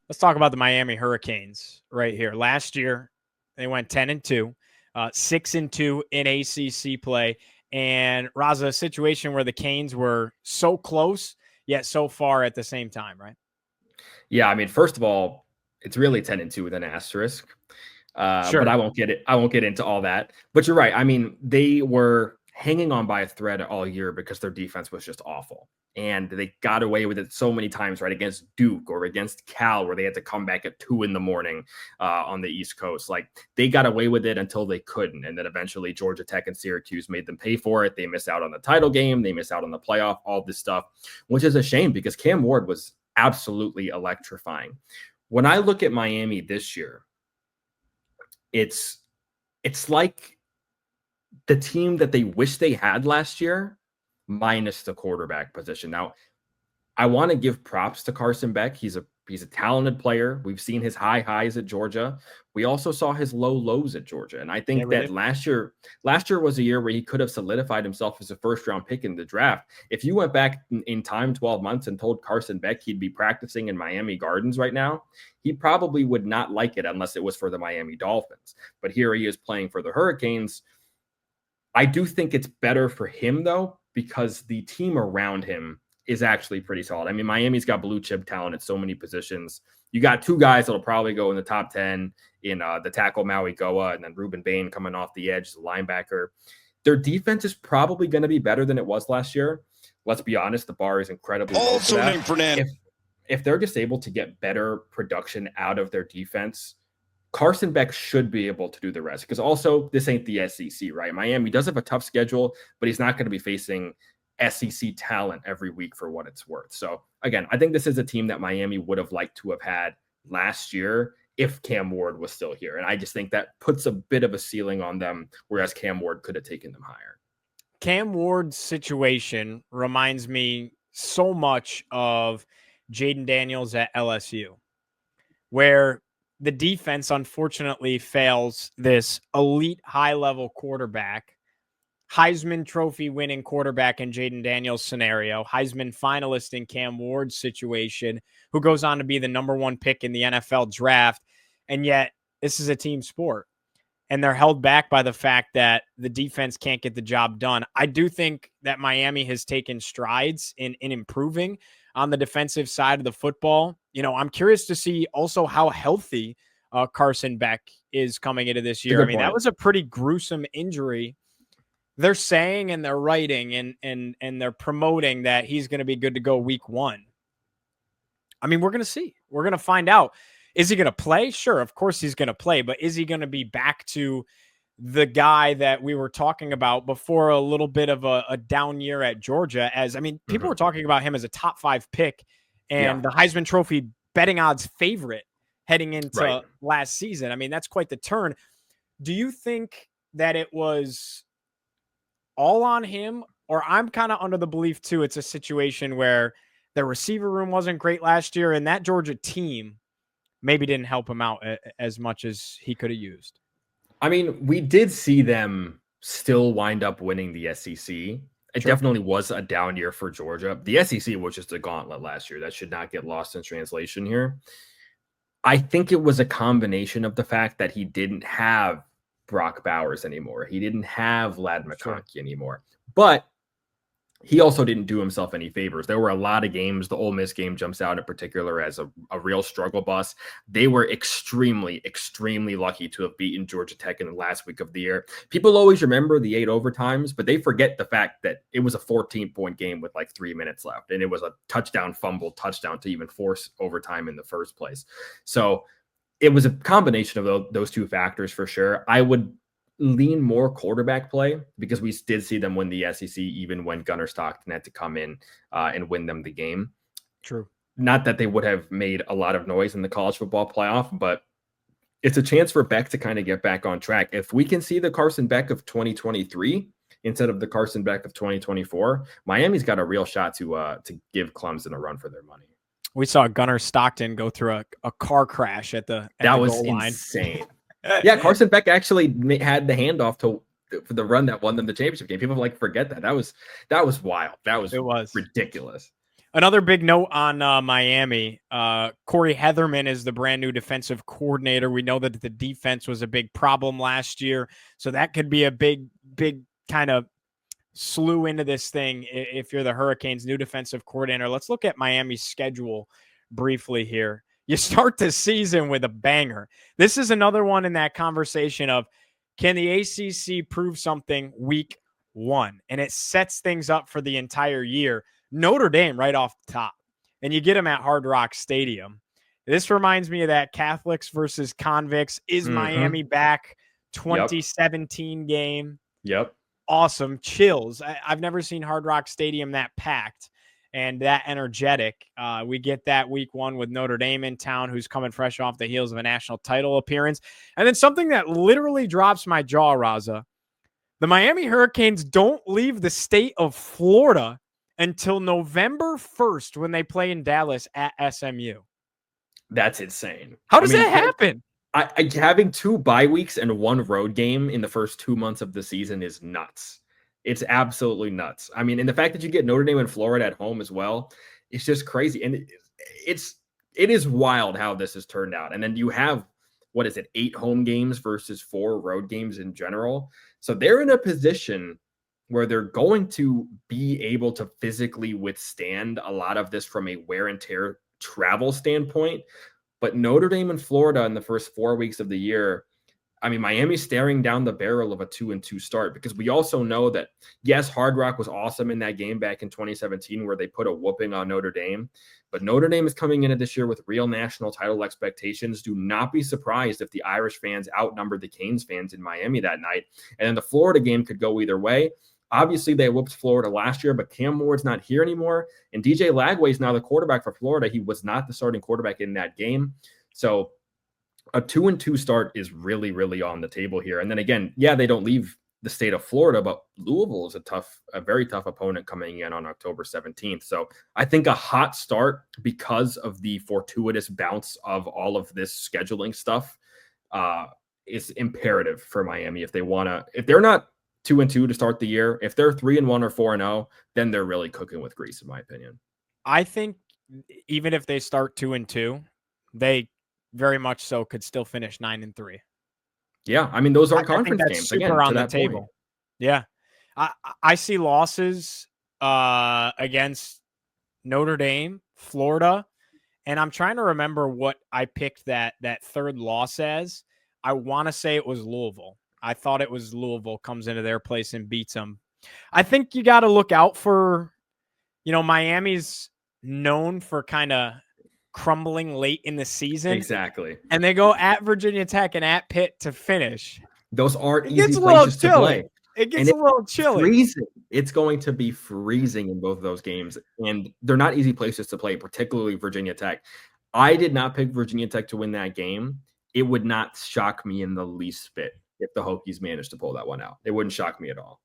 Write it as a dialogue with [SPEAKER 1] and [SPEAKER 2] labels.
[SPEAKER 1] Let's talk about the Miami Hurricanes right here. Last year, they went 10-2, 6-2 in ACC play. And Raza, a situation where the Canes were so close, yet so far at the same time, right?
[SPEAKER 2] Yeah, I mean, first of all, it's really 10-2 with an asterisk. But
[SPEAKER 1] Sure.
[SPEAKER 2] I won't get into all that. But you're right. I mean, they were hanging on by a thread all year because their defense was just awful. And they got away with it so many times, right? Against Duke or against Cal, where they had to come back at 2 a.m. On the East Coast. Like, they got away with it until they couldn't. And then eventually Georgia Tech and Syracuse made them pay for it. They missed out on the title game. They missed out on the playoff, all this stuff, which is a shame because Cam Ward was absolutely electrifying. When I look at Miami this year, it's like the team that they wish they had last year, minus the quarterback position. Now, I want to give props to Carson Beck. He's a talented player. We've seen his high highs at Georgia. We also saw his low lows at Georgia. And I think that last year was a year where he could have solidified himself as a first-round pick in the draft. If you went back in time 12 months and told Carson Beck he'd be practicing in Miami Gardens right now, he probably would not like it unless it was for the Miami Dolphins. But here he is playing for the Hurricanes. I do think it's better for him, though, because the team around him is actually pretty solid. I mean, Miami's got blue chip talent at so many positions. You got 2 guys that'll probably go in the top 10 in the tackle Maui Goa, and then Ruben Bain coming off the edge, the linebacker. Their defense is probably going to be better than it was last year. Let's be honest, the bar is incredibly low for that. If they're just able to get better production out of their defense, Carson Beck should be able to do the rest. Because also, this ain't the SEC, right? Miami does have a tough schedule, but he's not going to be facing SEC talent every week for what it's worth. So again, I think this is a team that Miami would have liked to have had last year if Cam Ward was still here. And I just think that puts a bit of a ceiling on them, whereas Cam Ward could have taken them higher.
[SPEAKER 1] Cam Ward's situation reminds me so much of Jaden Daniels at LSU, where the defense unfortunately fails this elite high-level quarterback, Heisman Trophy winning quarterback in Jaden Daniels' scenario, Heisman finalist in Cam Ward's situation, who goes on to be the number 1 pick in the NFL draft. And yet this is a team sport, and they're held back by the fact that the defense can't get the job done. I do think that Miami has taken strides in improving on the defensive side of the football. You know, I'm curious to see also how healthy Carson Beck is coming into this year. I mean, that was a pretty gruesome injury. They're saying and they're writing and they're promoting that he's going to be good to go week 1. I mean, we're going to see. We're going to find out. Is he going to play? Sure, of course he's going to play, but is he going to be back to the guy that we were talking about before a little bit of a down year at Georgia? As I mean, people were talking about him as a top 5 pick and the Heisman Trophy betting odds favorite heading into last season. I mean, that's quite the turn. Do you think that it was all on him, or I'm kind of under the belief too, it's a situation where the receiver room wasn't great last year and that Georgia team maybe didn't help him out as much as he could have used?
[SPEAKER 2] I mean, we did see them still wind up winning the SEC. It definitely was a down year for Georgia. The SEC was just a gauntlet last year. That should not get lost in translation here. I think it was a combination of the fact that he didn't have Brock Bowers anymore. He didn't have Ladd McConkey anymore. But he also didn't do himself any favors. There were a lot of games. The Ole Miss game jumps out in particular as a real struggle bus. They were extremely, extremely lucky to have beaten Georgia Tech in the last week of the year. People always remember the 8 overtimes, but they forget the fact that it was a 14-point game with like 3 minutes left. And it was a touchdown to even force overtime in the first place. So it was a combination of those 2 factors for sure. I would lean more quarterback play because we did see them win the SEC even when Gunnar Stockton had to come in and win them the game.
[SPEAKER 1] True.
[SPEAKER 2] Not that they would have made a lot of noise in the college football playoff, but it's a chance for Beck to kind of get back on track. If we can see the Carson Beck of 2023 instead of the Carson Beck of 2024, Miami's got a real shot to give Clemson a run for their money.
[SPEAKER 1] We saw Gunnar Stockton go through a car crash at the
[SPEAKER 2] was
[SPEAKER 1] goal line.
[SPEAKER 2] Insane. Yeah, Carson Beck actually had the handoff for the run that won them the championship game. People forget that. That was wild. It was ridiculous.
[SPEAKER 1] Another big note on Miami. Corey Heatherman is the brand new defensive coordinator. We know that the defense was a big problem last year, so that could be a big kind of slew into this thing if you're the Hurricanes' new defensive coordinator. Let's look at Miami's schedule briefly here. You start the season with a banger. This is another one in that conversation of, can the ACC prove something week one? And it sets things up for the entire year. Notre Dame right off the top, and you get them at Hard Rock Stadium. This reminds me of that Catholics versus Convicts. Is Miami back 2017 game?
[SPEAKER 2] Yep.
[SPEAKER 1] Awesome. Chills. I've never seen Hard Rock Stadium that packed and that energetic. We get that week one with Notre Dame in town, who's coming fresh off the heels of a national title appearance. And then something that literally drops my jaw, Raza. The Miami Hurricanes don't leave the state of Florida until November 1st when they play in Dallas at SMU.
[SPEAKER 2] That's insane.
[SPEAKER 1] How does that happen?
[SPEAKER 2] Having 2 bye weeks and 1 road game in the first 2 months of the season is nuts. It's absolutely nuts. I mean, and the fact that you get Notre Dame and Florida at home as well, it's just crazy. And it is wild how this has turned out. And then you have, 8 home games versus 4 road games in general. So they're in a position where they're going to be able to physically withstand a lot of this from a wear and tear travel standpoint. But Notre Dame and Florida in the first 4 weeks of the year, I mean, Miami's staring down the barrel of a 2-2 start, because we also know that, yes, Hard Rock was awesome in that game back in 2017 where they put a whooping on Notre Dame. But Notre Dame is coming into this year with real national title expectations. Do not be surprised if the Irish fans outnumbered the Canes fans in Miami that night. And then the Florida game could go either way. Obviously, they whooped Florida last year, but Cam Ward's not here anymore. And DJ Lagway is now the quarterback for Florida. He was not the starting quarterback in that game. So a 2-2 start is really, really on the table here. And then again, yeah, they don't leave the state of Florida, but Louisville is a very tough opponent coming in on October 17th. So I think a hot start, because of the fortuitous bounce of all of this scheduling stuff, is imperative for Miami if they're not 2-2 to start the year. If they're 3-1 or 4-0, then they're really cooking with grease, in my opinion.
[SPEAKER 1] I think even if they start 2-2, they very much so could still finish 9-3.
[SPEAKER 2] Yeah, I mean, those are conference games
[SPEAKER 1] super
[SPEAKER 2] again
[SPEAKER 1] on
[SPEAKER 2] to
[SPEAKER 1] the
[SPEAKER 2] that
[SPEAKER 1] table.
[SPEAKER 2] point.
[SPEAKER 1] Yeah, I see losses against Notre Dame, Florida, and I'm trying to remember what I picked that third loss as. I want to say it was Louisville. I thought it was Louisville comes into their place and beats them. I think you got to look out for, Miami's known for kind of crumbling late in the season.
[SPEAKER 2] Exactly.
[SPEAKER 1] And they go at Virginia Tech and at Pitt to finish.
[SPEAKER 2] Those aren't easy places to play.
[SPEAKER 1] It gets a little chilly.
[SPEAKER 2] Freezing. It's going to be freezing in both of those games. And they're not easy places to play, particularly Virginia Tech. I did not pick Virginia Tech to win that game. It would not shock me in the least bit if the Hokies managed to pull that one out. It wouldn't shock me at all.